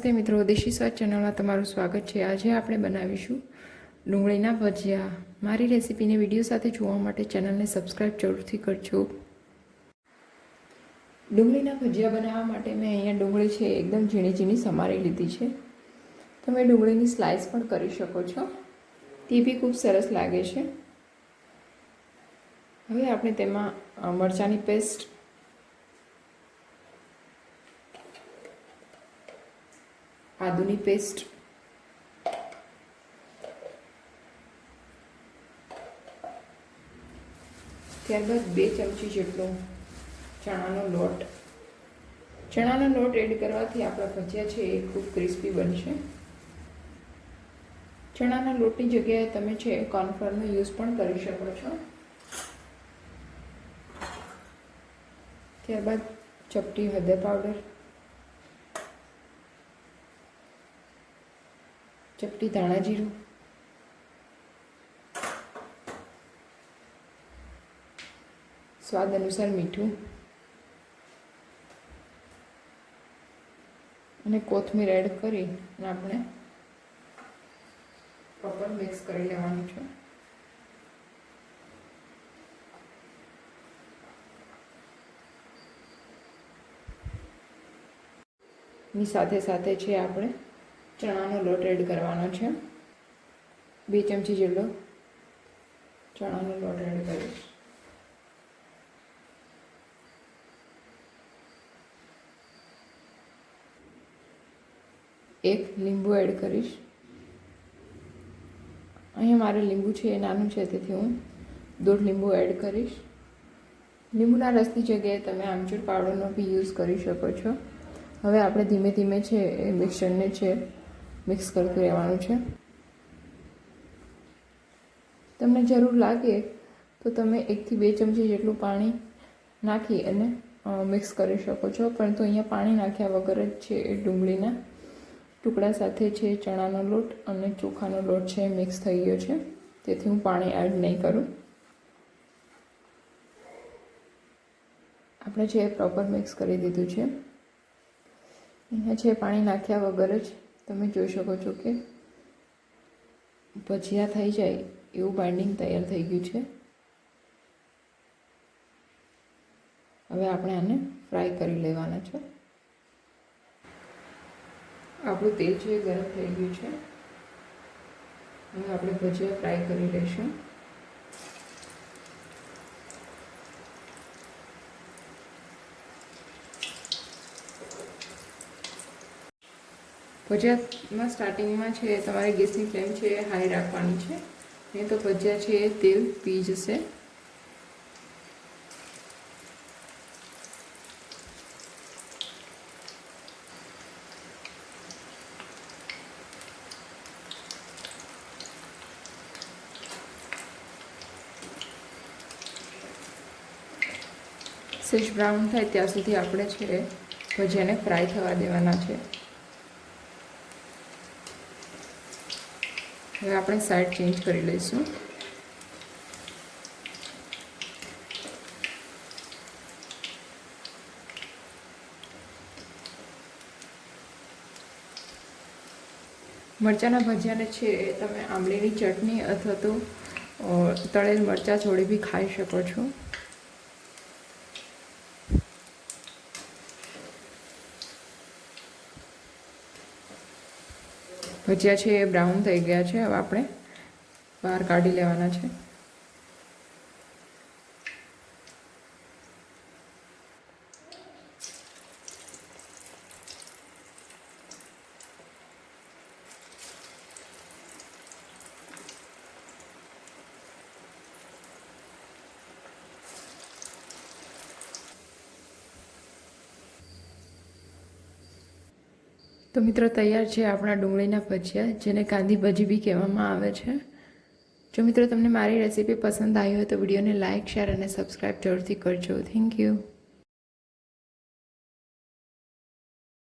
નમસ્તે મિત્રો, દેશી સ્વાદ ચેનલમાં તમારું સ્વાગત છે। આજે આપણે બનાવીશું ડુંગળીના ભજીયા। મારી રેસીપીને વિડીયો સાથે જોવા માટે ચેનલને સબસ્ક્રાઈબ જરૂરથી કરજો। ડુંગળીના ભજીયા બનાવવા માટે મેં અહીંયા ડુંગળી છે એકદમ ઝીણી ઝીણી સમારી લીધી છે। તમે ડુંગળીની સ્લાઇસ પણ કરી શકો છો, તે બી ખૂબ સરસ લાગે છે। હવે આપણે તેમાં મરચાંની પેસ્ટ, આદુની પેસ્ટ, ત્યારબાદ 2 ચમચી જેટલો ચણાનો લોટ એડ કરવાથી આપણા ભજીયા છે એ ખૂબ ક્રિસ્પી બનશે। ચણાના લોટની જગ્યાએ તમે છે કોર્નફ્લોરનો યુઝ પણ કરી શકો છો। ત્યારબાદ ચપટી હળદર પાવડર, ચપટી ધાણા જીરું, સ્વાદ અનુસાર મીઠું અને કોથમીર એડ કરી અને આપણે પ્રોપર મિક્સ કરી લેવાનું છે। ની સાથે સાથે છે આપણે ચણાનો લોટ એડ કરવાનો છે। 2 ચમચી જેટલો ચણાનો લોટ એડ કરીશ। એક લીંબુ એડ કરીશ। અહીંયા મારે લીંબુ છે એ નાનું છે, તેથી હું 1.5 લીંબુ એડ કરીશ। લીંબુના રસની જગ્યાએ તમે આમચૂર પાવડરનો બી યુઝ કરી શકો છો। હવે આપણે ધીમે ધીમે છે એ મિક્સરને છે મિક્સ કરતું રહેવાનું છે। તમને જરૂર લાગે તો તમે 1 થી 2 ચમચી જેટલું પાણી નાખી અને મિક્સ કરી શકો છો, પરંતુ અહીંયા પાણી નાખ્યા વગર જ છે એ ડુંગળીના ટુકડા સાથે છે ચણાનો લોટ અને ચોખાનો લોટ છે મિક્સ થઈ ગયો છે, તેથી હું પાણી એડ નહીં કરું। આપણે છે પ્રોપર મિક્સ કરી દીધું છે। અહીંયા છે પાણી નાખ્યા વગર જ તમે જોઈ શકો છો કે ભજીયા થઈ જાય એવું બાઇન્ડિંગ તૈયાર થઈ ગયું છે। હવે આપણે આને ફ્રાય કરી લેવાના છે। આપણું તેલ છે ગરમ થઈ ગયું છે। હવે આપણે ભજીયા ફ્રાય કરી લઈશું। ભજીયામાં સ્ટાર્ટિંગમાં છે તમારે ગેસની ફ્લેમ છે હાઈ રાખવાની છે, નહીં તો ભજીયા છે એ તેલ પી જશે। સેજ બ્રાઉન થાય ત્યાં સુધી આપણે છે ભજીયાને ફ્રાય થવા દેવાના છે। હવે આપણે સાઈડ ચેન્જ કરી લઈશું। મરચાંના ભજીયાને છે તમે આંબલીની ચટણી અથવા તો તળેલ મરચાં જોડે બી ખાઈ શકો છો। ભજીયા છે એ બ્રાઉન થઈ ગયા છે। હવે આપણે બહાર કાઢી લેવાના છે। તો મિત્રો તૈયાર છે આપણા ડુંગળીના ભજીયા, જેને કાંદી ભજી બી કહેવામાં આવે છે। જો મિત્રો તમને મારી રેસીપી પસંદ આવી હોય તો વિડીયોને લાઇક, શેર અને સબસ્ક્રાઈબ જરૂરથી કરજો। Thank you.